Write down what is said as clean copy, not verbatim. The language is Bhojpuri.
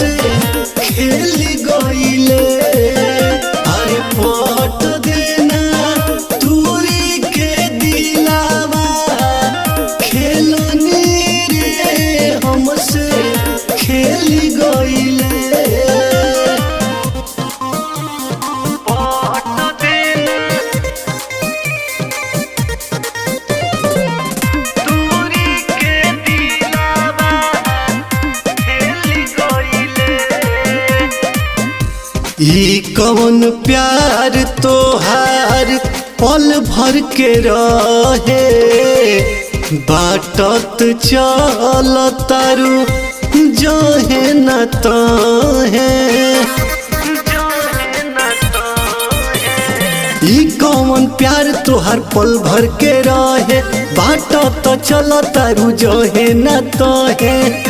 हमसे खेल गईले। अरे पट देना दूरी के दिलावा खेलनी रे हमसे खेल गईले। ई कौन प्यार तोहार पल भर के रहे, बाटत चल तारू जहे न तहे। ई कौन प्यार तोहार पल भर के रहे, बाटत चल तारू जहे न तहे।